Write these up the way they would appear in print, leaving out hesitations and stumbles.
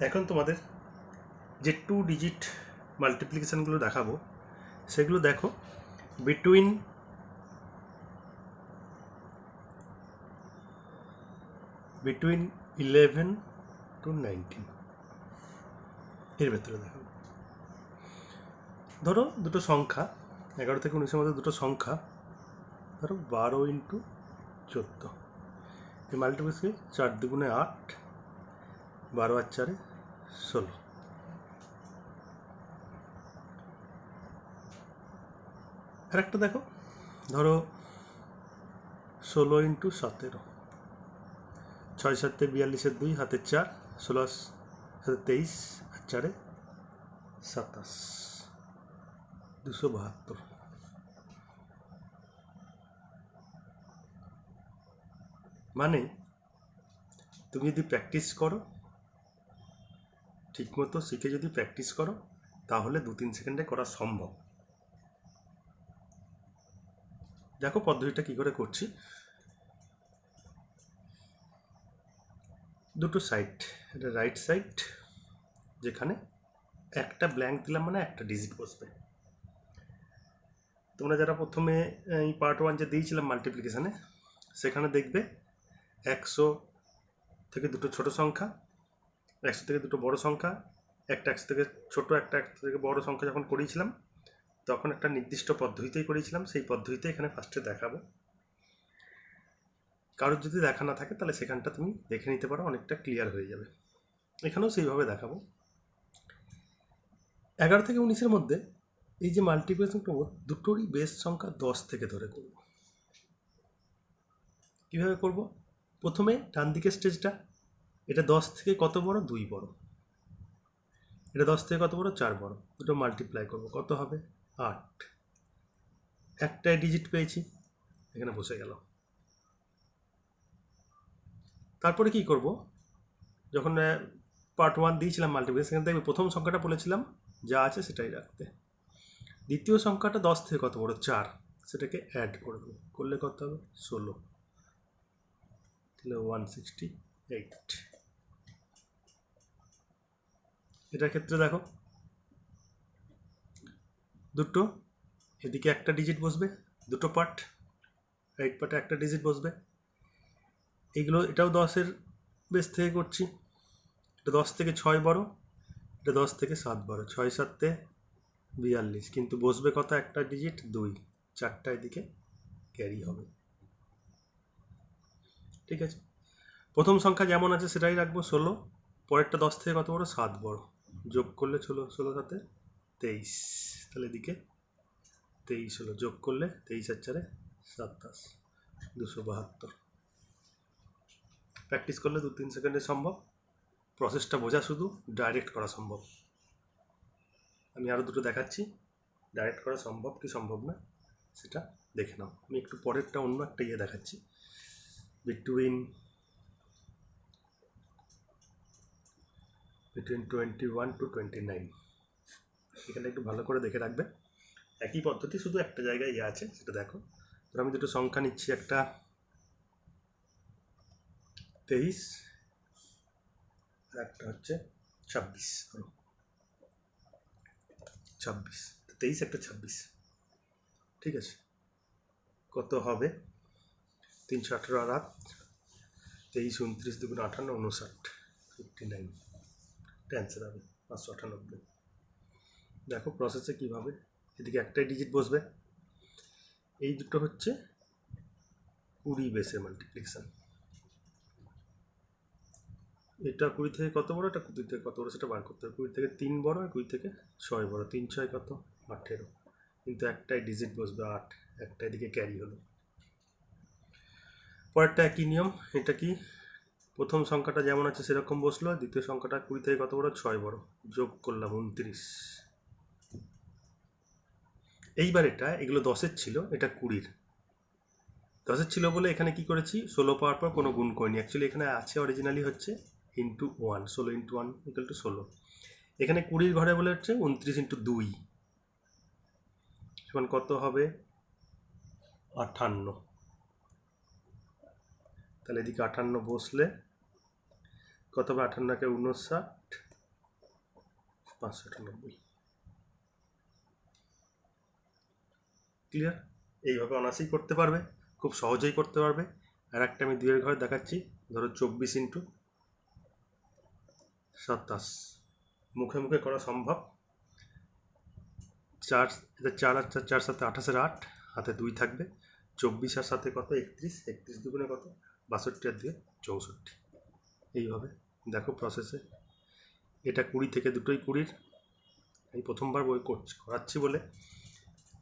এখন তোমাদের যে 2 ডিজিট মাল্টিপ্লিকেশনগুলো দেখাবো সেগুলো দেখো বিটুইন বিটুইন 11 to 19 এর ভেতরে দেখাবো। ধরো দুটো সংখ্যা 11 থেকে 19-এর মধ্যে দুটো সংখ্যা, ধরো 12 ইন্টু 14, এই মাল্টিপ্লিকেশন 4 দুগুণে 8, 12 আর 4 16। আর একটা দেখো, ধরো 16 ইন্টু 17, 6 7 42 2 হাতে 4, 16 হাতে 23 আর 4 27, 272। মানে তুমি যদি প্র্যাকটিস করো, ঠিকমতো শিখে যদি প্র্যাকটিস করো, তাহলে 2-3 সেকেন্ডে করা সম্ভব। দেখো পদ্ধতিটা কি করে করছি। দুটো সাইড, এটা রাইট সাইড, যেখানে একটা ব্ল্যাঙ্ক দিলাম মানে একটা ডিজিট বসবে। তোমরা যারা প্রথমে এই পার্ট 1 যে দিয়েছিলাম মাল্টিপ্লিকেশানে, সেখানে দেখবে 100 থেকে দুটো ছোট সংখ্যা, 100 থেকে দুটো বড় সংখ্যা, একটা 100 থেকে ছোট, একটা 100 থেকে বড় সংখ্যা যখন করিয়েছিলাম তখন একটা নির্দিষ্ট পদ্ধতিতেই করিয়েছিলাম। সেই পদ্ধতিতে এখানে ফার্স্টে দেখাবো। কারোর যদি দেখা না থাকে তাহলে সেখানটা তুমি দেখে নিতে পারো, অনেকটা ক্লিয়ার হয়ে যাবে। এখানেও সেইভাবে দেখাবো। 11 থেকে 19-এর মধ্যে এই যে মাল্টিপ্লিকেশন করবো, দুটোরই বেস সংখ্যা 10 থেকে ধরে করব। কীভাবে করব? প্রথমে ডান দিকের স্টেজটা, এটা 10 থেকে কত বড়? 2 বড়। এটা 10 থেকে কত বড়? 4 বড়। দুটো মাল্টিপ্লাই করব, কত হবে? 8। একটাই ডিজিট পেয়েছি, এখানে বসে গেল। তারপরে কি করব? যখন পার্ট 1 দিয়েছিলাম মাল্টিপ্লিকেশন, সেখানে দেখবে প্রথম সংখ্যাটা বলেছিলাম যা আছে সেটাই রাখতে। দ্বিতীয় সংখ্যাটা 10 থেকে কত বড়? 4, সেটাকে অ্যাড করব, করলে কত হবে? 16, তাহলে 168। এটার ক্ষেত্রে দেখো দুটো, এদিকে একটা ডিজিট বসবে, দুটো পার্ট, রাইট পার্টে একটা ডিজিট বসবে। এইগুলো, এটাও 10-এর বেস থেকে করছি। এটা 10 থেকে 6 বড়, এটা 10 থেকে 7 বড়। 6 7 42, কিন্তু বসবে কত? একটা ডিজিট 2, 4টা এদিকে ক্যারি হবে। ঠিক আছে, প্রথম সংখ্যা যেমন আছে সেটাই রাখবো 16। পরেরটা 10 থেকে কত বড়? 7 বড়। যোগ করলে 16 7 23, তাহলে এদিকে 23 হলো। যোগ করলে 23 আর 4 27, 272। প্র্যাকটিস করলে 2-3 সেকেন্ডে সম্ভব। প্রসেসটা বোঝা, শুধু ডাইরেক্ট করা সম্ভব। আমি আরও দুটো দেখাচ্ছি, ডাইরেক্ট করা সম্ভব কি সম্ভব না সেটা দেখে নাও। আমি একটু পরেরটা অন্য একটা দেখাচ্ছি, বিটুইন 21 to 29। এখানে একটু ভালো করে দেখে রাখবে। একই পদ্ধতি, শুধু একটা জায়গায় আছে সেটা দেখো। তো আমি দুটো সংখ্যা নিচ্ছি, একটা 23 আর একটা হচ্ছে 26। 26, 23 একটা 26, ঠিক আছে। কত হবে? 318 আর 8, 23 29 দুগুণ 58, 59, 59। অ্যান্সার হবে 598। দেখো প্রসেসে কীভাবে, এদিকে একটাই ডিজিট বসবে। এই দুটো হচ্ছে 20 বেসের মাল্টিপ্লিকেশন। এটা 20 থেকে কত বড়, এটা 20 থেকে কত বড় সেটা বার করতে হবে। 20 থেকে 3 বড়, 20 থেকে 6 বড়। 3 6 কত? 18, কিন্তু একটাই ডিজিট বসবে 8, একটা এদিকে ক্যারি হলো। পরেরটা একই নিয়ম। এটা কি, প্রথম সংখ্যাটা যেমন আছে সেরকম বসলো, দ্বিতীয় সংখ্যাটা 20 থেকে কত বড়? 6 বড়। যোগ করলাম 29। এইবার এটা, এগুলো 10-এর ছিল, এটা 20-র। 10-এর ছিল বলে এখানে কি করেছি, 16 পাওয়ার পর কোনো গুণ করিনি। অ্যাকচুয়ালি এখানে আছে অরিজিনালি হচ্ছে ইন্টু 1, 16 ইন্টু 1 ইকুয়াল টু 16। এখানে 20-র ঘরে বলে হচ্ছে 29 ইন্টু 2, এখন কত হবে? 58। তাহলে এদিকে 58 বসলে কত হবে? 58 কে 59, 598। ক্লিয়ার? এইভাবে অনায়াসেই করতে পারবে, খুব সহজেই করতে পারবে। আর একটা আমি 2 এর ঘরে দেখাচ্ছি। ধরো 24 ইন্টু 27, মুখে মুখে করা সম্ভব। 4, এটা 4 আর 4, 4 7 28 8, হাতে 2 থাকবে। 24 আর সাথে কত? 31, 31 দুগুণে কত? 62 আর 2 64। এইভাবে দেখো প্রসেসে। এটা 20 থেকে দুটোই 20। আমি প্রথমবার বই করাচ্ছি বলে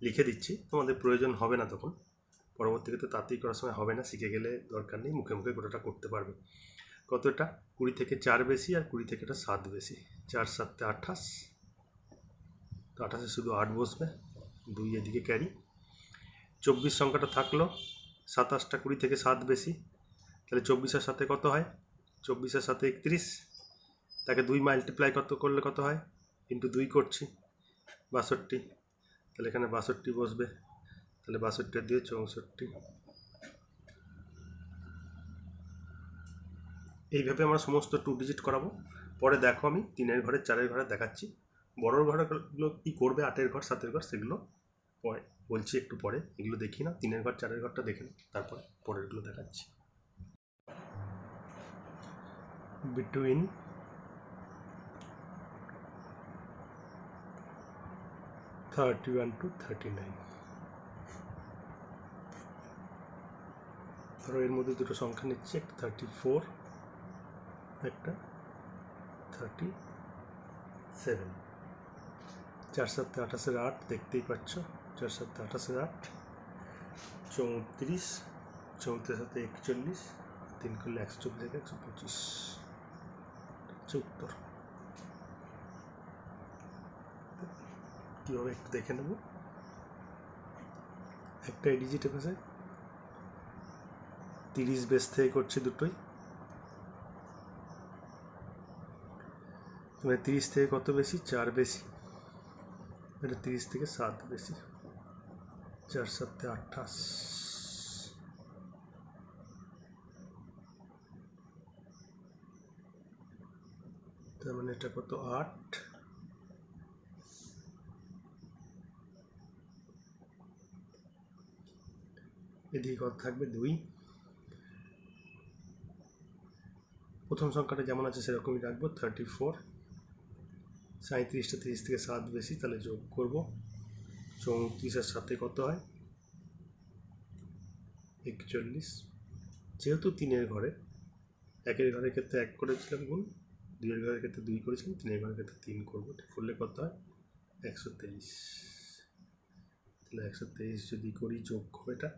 লিখে দিচ্ছি, তোমাদের প্রয়োজন হবে না তখন, পরবর্তীতে তাড়াতাড়ি করার সময় হবে না, শিখে গেলে দরকার নেই, মুখে মুখে গোটাটা করতে পারবে। কতটা? 20 থেকে 4 বেশি আর 20 থেকে 7 বেশি। 4 7 28, তো 28-এ শুধু 8 বসবে, 2 এদিকে ক্যারি। 24 সংখ্যাটা থাকলো, 27টা 20 থেকে 7 বেশি, তাহলে 24 এর সাথে কত হয়? 24 এর সাথে 31, তাকে 2 মাল্টিপ্লাই কত করলে কত হয়? ইন্টু 2 করছি, 62, তাহলে এখানে 62 বসবে, তাহলে 62 দিয়ে 64। এইভাবে আমরা সমস্ত 2 ডিজিট করাবো। পরে দেখো আমি 3-এর ঘরে 4-এর ঘরে দেখাচ্ছি। বড় ঘরগুলো কী করবে, 8-এর ঘর 7-এর ঘর, সেগুলো পরে বলছি, একটু পরে। এগুলো দেখি না, 3-এর ঘর 4-এর ঘরটা দেখে না, তারপরে পরেরগুলো দেখাচ্ছি। বিটুইন 31 to 39, ধরো এর মধ্যে দুটো সংখ্যা নিচ্ছি, একটা 34, একটা 37। 4 7 28-এর 8, দেখতেই পাচ্ছ, 4 7 28-এর 8, 34, 34 সাথে 41, 3 করলে 124 থেকে 125, উত্তর। কীভাবে একটু দেখে নেব। একটা ডিজিটে পাশে 30 বেস থেকে করছে দুটোই, মানে 30 থেকে কত বেশি? 4 বেশি, এটা 30 থেকে 7 বেশি। 4 7 28, তার মানে এটা কত? 8, এদিকে কত থাকবে? 2। প্রথম সংখ্যাটা যেমন আছে সেরকমই রাখবো, 34। 37টা 30 থেকে 7 বেশি, তাহলে যোগ করব। 34-এর সাথে কত হয়? 41। যেহেতু 3-এর ঘরে, 1-এর ঘরের ক্ষেত্রে 1 করেছিলাম গুণ, 2-এর ঘরের ক্ষেত্রে 2 করেছিলাম, 3-এর ঘরের ক্ষেত্রে 3 করবো, করলে কত হয়? 123। তাহলে 123 যদি করি, যোগ করো, এটা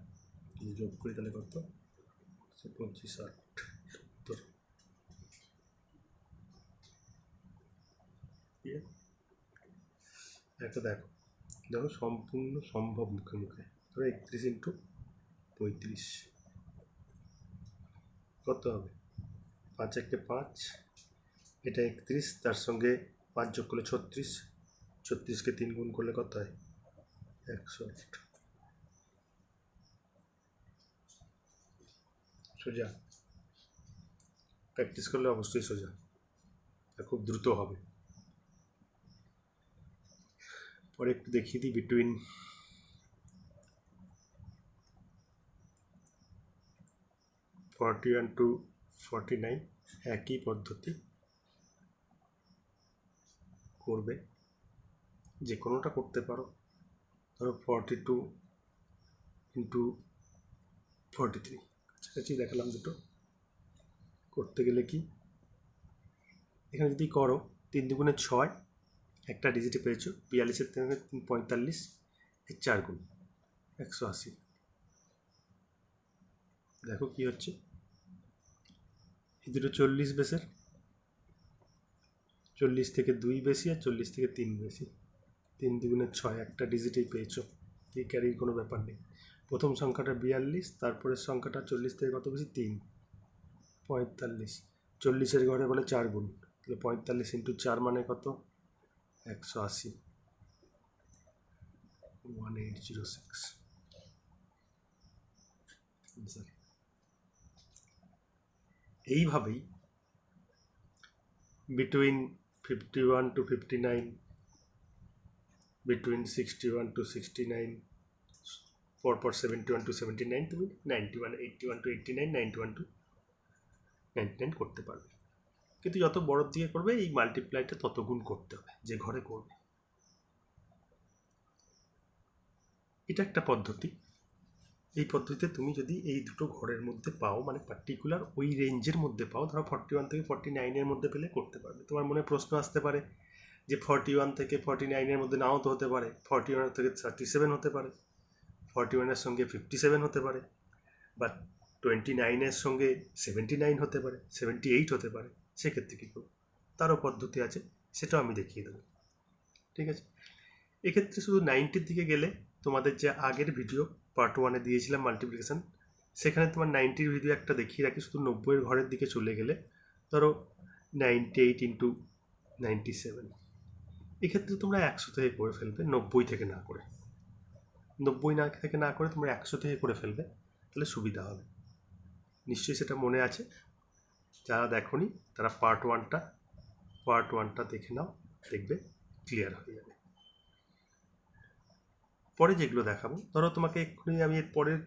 যোগ করি, তাহলে কত? 25 8, উত্তর। একটা দেখো, দেখো সম্পূর্ণ সম্ভব মুখে মুখে। ধরো 31 ইন্টু 35 কত হবে? 5 1 5, এটা 31, তার সঙ্গে 5 যোগ করলে 36, 36কে 3 গুণ করলে কত হয়? 108। সোজা, প্র্যাকটিস করলে অবশ্যই সোজা, খুব দ্রুত হবে। পরে একটু দেখিয়ে দিই, বিটুইন 41 to 49, একই পদ্ধতি করবে, যে কোনোটা করতে পারো। ধরো 42 ইন্টু 43, কাছাকাছি দেখালাম দুটো। করতে গেলে কি, এখানে যদি করো 3 দুগুণে 6, একটা ডিজিটে পেয়েছো, 42-এর থেকে 45, এর 4 গুণ 180। দেখো কি হচ্ছে, এই দুটো 40 বেসের, 40 থেকে 2 বেশি আর 40 থেকে 3 বেশি। 3 দুগুণে 6, একটা ডিজিটেই পেয়েছো, এই ক্যারির কোনো ব্যাপার নেই। প্রথম সংখ্যাটা 42, তারপরের সংখ্যাটা 40 থেকে কত বেশি? 3, 45। 40-এর ঘরে বলে 4 গুণ, তাহলে 45 ইন্টু 4 মানে কত? 180, 1806। এইভাবেই বিটুইন 51 to 59, between 61 to 69, পরপর 71 to 79, তুমি 91, 81 to 89, 91 to 99 করতে পারবে। কিন্তু যত বড়র দিকে করবে এই মাল্টিপ্লাইটা তত গুণ করতে হবে যে ঘরে করবে। এটা একটা পদ্ধতি। এই পদ্ধতিতে তুমি যদি এই দুটো ঘরের মধ্যে পাও, মানে পার্টিকুলার ওই রেঞ্জের মধ্যে পাও, ধরো 41 থেকে 49-এর মধ্যে পেলে করতে পারবে। তোমার মনে প্রশ্ন আসতে পারে যে 41 থেকে 49-এর মধ্যে নাও তো হতে পারে, 41 থেকে 37 হতে পারে, 41-এর সঙ্গে 57 হতে পারে, বা 29-এর সঙ্গে 79 হতে পারে, 78 হতে পারে। সেক্ষেত্রে কী করবো? তারও পদ্ধতি আছে, সেটাও আমি দেখিয়ে দেবো। ঠিক আছে, এক্ষেত্রে শুধু 90-র দিকে গেলে তোমাদের যে আগের ভিডিও পার্ট 1-এ দিয়েছিলাম মাল্টিপ্লিকেশন, সেখানে তোমার 90-র ভিডিও একটা দেখিয়ে রাখি। শুধু 90-এর ঘরের দিকে চলে গেলে ধরো 98 ইন্টু 97, এক্ষেত্রে তোমরা 100 থেকে করে ফেলবে, 90 থেকে না করে। 90 থেকে না করে তোমরা 100 থেকে করে ফেলবে, তাহলে সুবিধা হবে। নিশ্চয়ই সেটা মনে আছে। যারা দেখোনি তারা পার্ট ওয়ানটা দেখে নাও, দেখবে ক্লিয়ার হয়ে যাবে। পরে যেগুলো দেখাবো, ধরো তোমাকে এক্ষুনি আমি এর পরের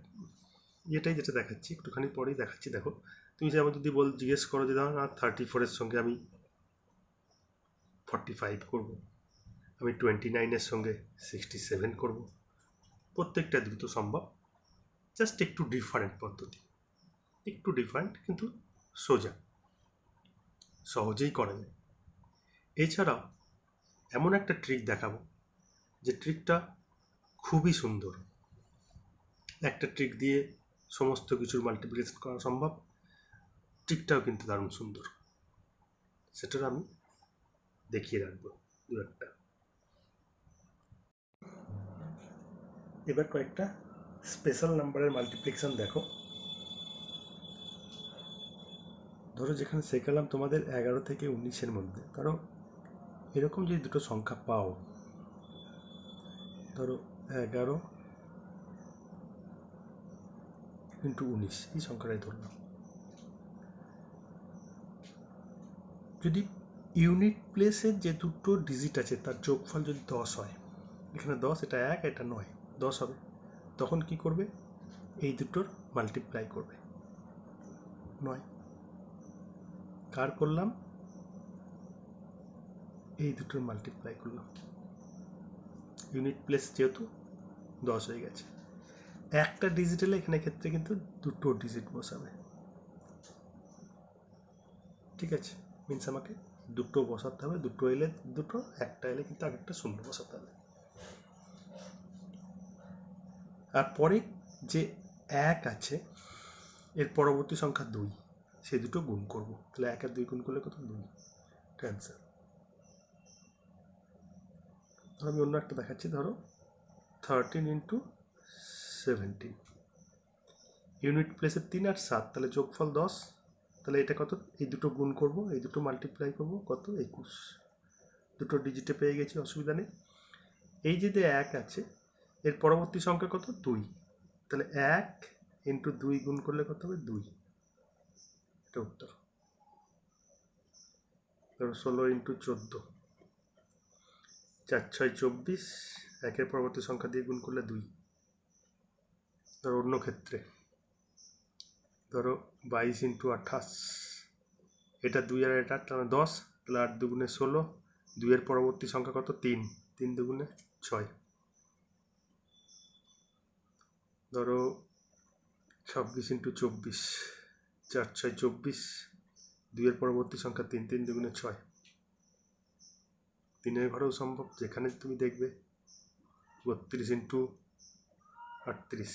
যেটা দেখাচ্ছি, একটুখানি পরেই দেখাচ্ছি। দেখো, তুমি যেমন যদি জিজ্ঞেস করো যে ধরো 34-এর সঙ্গে আমি 45 করব, আমি 29-এর সঙ্গে 67 করব, প্রত্যেকটা দ্রুত সম্ভব, জাস্ট একটু ডিফারেন্ট পদ্ধতি, একটু ডিফারেন্ট কিন্তু সোজা, সহজেই করা যায়। এছাড়াও এমন একটা ট্রিক দেখাবো যে ট্রিকটা খুবই সুন্দর। একটা ট্রিক দিয়ে সমস্ত কিছুর মাল্টিপ্লিকেশন করা সম্ভব, ট্রিকটাও কিন্তু দারুণ সুন্দর। সেটার আমি দেখিয়ে রাখবো দু একটা। এবার কয়েকটা স্পেশাল নাম্বারের মাল্টিপ্লিকেশন দেখো। ধরো যেখানে শেখালাম তোমাদের 11 থেকে 19-এর মধ্যে, ধরো এরকম যদি দুটো সংখ্যা পাও, ধরো 11 ইন্টু 19, এই সংখ্যাটাই ধরলাম। যদি ইউনিট প্লেসের যে দুটো ডিজিট আছে তার যোগফল যদি 10 হয়, এখানে 10, এটা 1, এটা 9, 10 হবে, তখন কি করবে? এই দুটোর মাল্টিপ্লাই করবে 9। কার করলাম? এই দুটোর মাল্টিপ্লাই করলাম। ইউনিট প্লেস যেহেতু 10 হয়ে গেছে, একটা ডিজিট এলে এখানে ক্ষেত্রে কিন্তু দুটো ডিজিট বসাবে। ঠিক আছে, মিনস আমাকে দুটো বসাতে হবে, দুটো এলে দুটো, একটা এলে কিন্তু আরেকটা শূন্য বসাতে হবে। আর পরে যে 1 আছে এর পরবর্তী সংখ্যা 2, সেই দুটো গুণ করব, তাহলে 1 আর 2 গুণ করলে কত? 2। ক্যান্সার। ধরো আমি অন্য একটা দেখাচ্ছি, ধরো 13 ইন্টু 17, ইউনিট প্লেসের 3 আর 7, তাহলে যোগফল 10, তাহলে এটা কত? এই দুটো গুণ করব, এই দুটো মাল্টিপ্লাই করব, কত? 21। দুটো ডিজিটে পেয়ে গেছি, অসুবিধা নেই। এই যে 1 আছে এর পরবর্তী সংখ্যা কত? 2, তাহলে 1 ইন্টু 2 গুণ করলে কত হবে? 2। এটা উত্তর। ধরো 16 ইন্টু 14, 4 6 24, 1-এর পরবর্তী সংখ্যা দিয়ে গুণ করলে 2। ধরো অন্য ক্ষেত্রে, ধরো 22 ইন্টু 28, এটা 2 আর এটা 10, তাহলে 8 দুগুণে 16, 2-এর পরবর্তী সংখ্যা কত? 3, 3 দুগুণে 6। ধরো 26 ইন্টু 24, 4 6 24, 2-এর পরবর্তী সংখ্যা 3, 3 দুগুণে 6। 3-এর ঘরেও সম্ভব, যেখানে তুমি দেখবে 32 ইন্টু 38,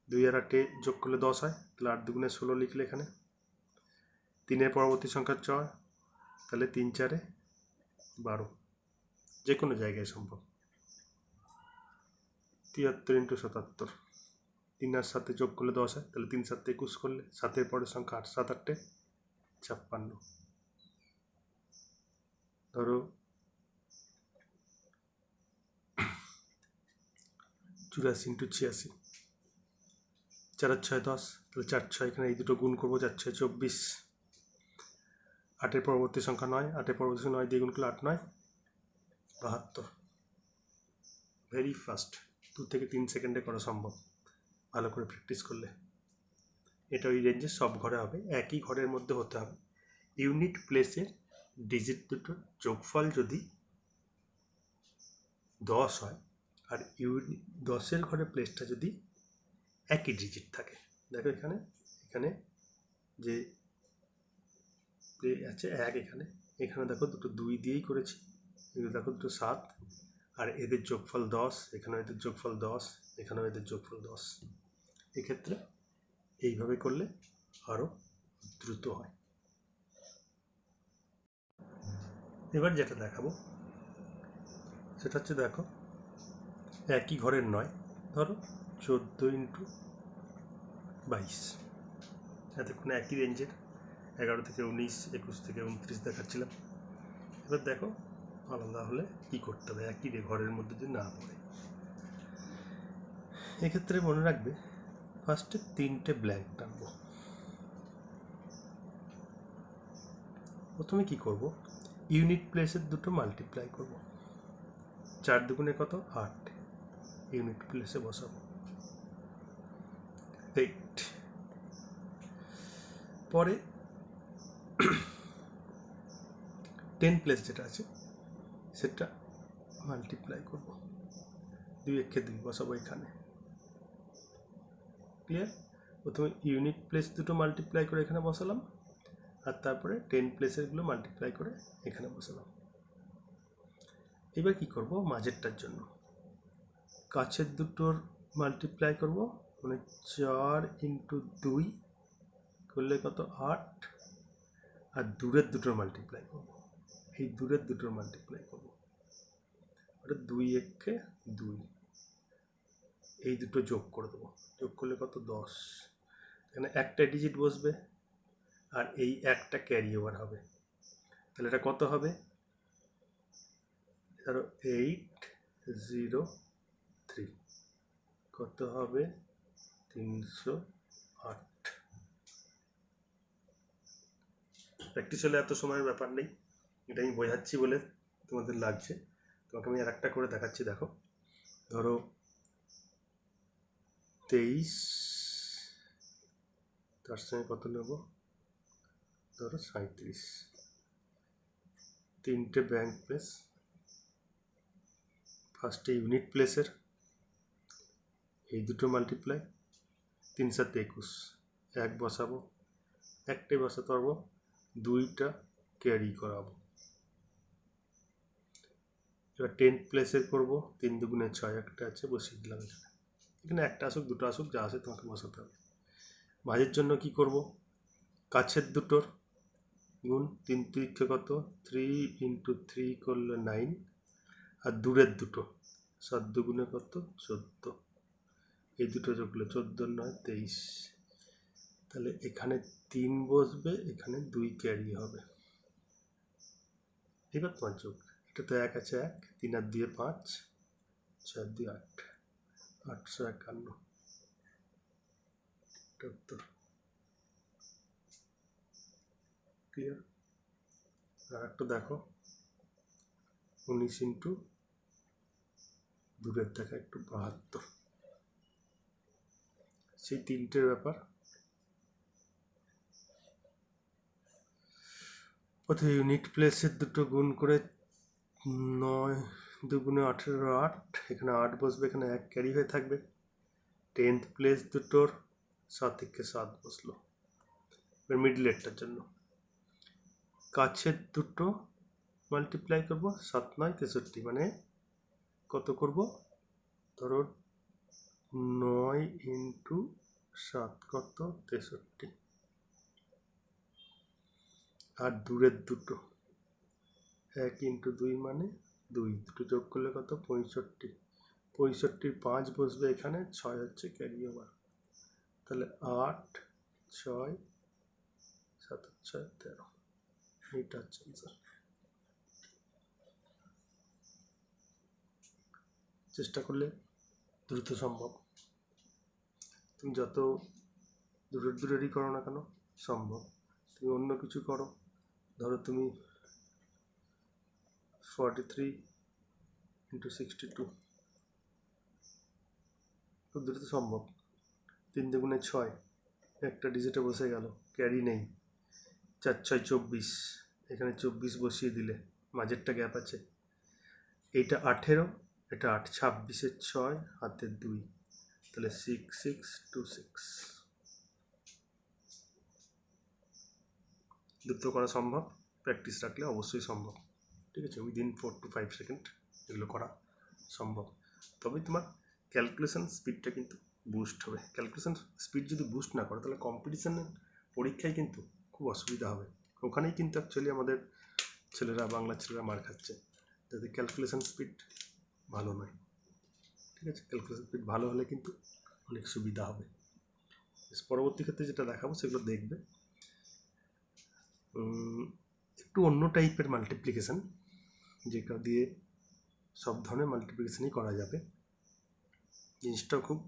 2 আর 8 যোগ করলে 10 হয়, তাহলে 8 দুগুণে 16 লিখলে এখানে। 3-এর পরবর্তী সংখ্যা 6, তাহলে 3 4 12, যে কোনো জায়গায় সম্ভব। 73 ইন্টু 77, 3 আর 7 যোগ করলে 10 হয়, তাহলে 3 7 21 করলে, 7-এর পরের সংখ্যা 8, 7 8 56। ধরো 84 ইন্টু 86, 4 আর 6 10, তাহলে 4 6, এখানে এই দুটো গুণ করবো, 4 6 24, 8-এর পরবর্তী সংখ্যা 9, 8-এর পরবর্তী 9 দিয়ে গুণ করলে 8 9 72। ভেরি ফাস্ট, 2 থেকে 3 সেকেন্ডে করা সম্ভব ভালো করে প্র্যাকটিস করলে। এটা ওই রেঞ্জে সব ঘরে হবে, একই ঘরের মধ্যে হতে হবে। ইউনিট প্লেসের ডিজিট দুটোর যোগফল যদি 10 হয় আর 10-এর ঘরে প্লেসটা যদি একই ডিজিট থাকে, দেখো এখানে এখানে যে আছে 1, এখানে এখানে দেখো দুটো 2 দিয়েই করেছি, এগুলো দেখো দুটো 7, আর এদের যোগফল 10, এখানে এদের যোগফল 10, এখানেও এদের যোগফল 10। এক্ষেত্রে এইভাবে করলে আরও দ্রুত হয়। এবার যেটা দেখাবো সেটা হচ্ছে, দেখো একই ঘরের নয়, ধরো 14 × 22, এতক্ষণে একই রেঞ্জের 11 থেকে 19, 21 থেকে 29 দেখাচ্ছিলাম। এবার দেখো আলাদা হলে কি করতে হবে, একই ঘরের মধ্যে যদি না পড়ে। এক্ষেত্রে মনে রাখবে ফার্স্টে 3টে ব্ল্যাঙ্ক টানবো। প্রথমে কি করব, ইউনিট প্লেসের দুটো মাল্টিপ্লাই করব। 4 দুগুণে কত? 8, ইউনিট প্লেসে বসাবো 8। পরে 10 প্লেস যেটা আছে সেটা মাল্টিপ্লাই করব, 2 একে 2 বসাবো এখানে। ক্লিয়ার? প্রথমে ইউনিট প্লেস দুটো মাল্টিপ্লাই করে এখানে বসালাম, আর তারপরে 10 প্লেসেরগুলো মাল্টিপ্লাই করে এখানে বসালাম। এবার কি করব, মাঝেরটার জন্য কাছের দুটোর মাল্টিপ্লাই করব, মানে 4 × 2 করলে কত? 8, আর দূরের দুটোর মাল্টিপ্লাই করব, এই দূরের দুটোর মাল্টিপ্লাই করব, ওটা 2 একে 2, এই দুটো যোগ করে দেবো, যোগ করলে কত? 10। এখানে একটা ডিজিট বসবে আর এই একটা ক্যারি ওভার হবে, তাহলে এটা কত হবে? ধরো 803, কত হবে? 308। প্র্যাকটিস হলে এত সময়ের ব্যাপার নেই, এটা আমি বোঝাচ্ছি বলে তোমাদের লাগছে। তোমাকে আমি আর একটা করে দেখাচ্ছি, দেখো ধরো 23, তার সঙ্গে কত নেব? ধরো 37, 3টে ব্ল্যাঙ্ক প্লেস। ফার্স্টে ইউনিট প্লেসের এই দুটো মাল্টিপ্লাই, 3 × 7 21, 1 বসাবো, একটাই বসাতে পারবো, 2টা ক্যারি করাবো। এবার 10 প্লেসের করবো, 3 দুগুণে 6, একটা আছে বসিয়ে দিলাম এখানে। এখানে একটা আসুক দুটো আসুক, যা আসে তোমাকে বসাতে হবে। মাঝের জন্য কি করব, কাছের দুটোর গুণ, 3 3 কত? 3 × 3 করলে 9, আর দূরের দুটো 7 দুগুণে কত? 14, এই দুটো যোগ করলে 14 9 23, তাহলে এখানে 3 বসবে, এখানে 2 ক্যারি হবে। এবার তোমার যোগ, এটা তো 1 আছে 1, 3 আর 2 5, 6 আর 2 8, 851। উত্তর ক্লিয়ার? আর একটা দেখো, 19 × দূরের দেখা একটু 72, সেই 3টের ব্যাপার। প্রথমে ইউনিট প্লেসের দুটো গুণ করে 9 দুগুণে 18 8, এখানে 8 বসবে, এখানে 1 ক্যারি হয়ে থাকবে। 10th প্লেস দুটোর 7 থেকে 7 বসলো। এবার মিডলেরটার জন্য কাছের দুটো মাল্টিপ্লাই করব, 7 9 63, মানে কত করব? ধরো 9 × 7 কত? 63, আর দূরের দুটো 1 × 2 মানে 2, দুটো যোগ করলে কত? 65, 65 5 বসবে এখানে, 6 হচ্ছে ক্যারি ওভার, তাহলে 8 6 7 6 13, এইটা হচ্ছে আনসার। চেষ্টা করলে দ্রুত সম্ভব, তুমি যত দূরেরই করো না কেন সম্ভব। তুমি অন্য কিছু করো, ধরো তুমি 43 × 62, খুব দ্রুত সম্ভব। 3 দুগুণে 6, একটা ডিজিটে বসে গেল, ক্যারি নেই। 4 6 24, এখানে 24 বসিয়ে দিলে, মাঝেরটা গ্যাপ আছে। এইটা 18, এটা 8, 26-এর 6, হাতের 2, তাহলে 6 6 2 6। দ্রুত করা সম্ভব, প্র্যাকটিস রাখলে অবশ্যই সম্ভব। ঠিক আছে, উইদিন 4 to 5 সেকেন্ড এগুলো করা সম্ভব। তবে তোমার ক্যালকুলেশন স্পিডটা কিন্তু বুস্ট হবে। ক্যালকুলেশন স্পিড যদি বুস্ট না করে তাহলে কম্পিটিশনের পরীক্ষায় কিন্তু খুব অসুবিধা হবে। ওখানেই কিন্তু অ্যাকচুয়ালি আমাদের ছেলেরা, বাংলার ছেলেরা মার খাচ্ছে, যাতে ক্যালকুলেশন স্পিড ভালো নয়। ঠিক আছে, ক্যালকুলেশন স্পিড ভালো হলে কিন্তু অনেক সুবিধা হবে। পরবর্তী ক্ষেত্রে যেটা দেখাবো সেগুলো দেখবে। একটু অন্য টাইপের মাল্টিপ্লিকেশন, যেটা দিয়ে সব ধরনের মাল্টিপ্লিকেশনই করা যাবে। জিনিসটাও খুব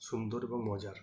সুন্দর এবং মজার।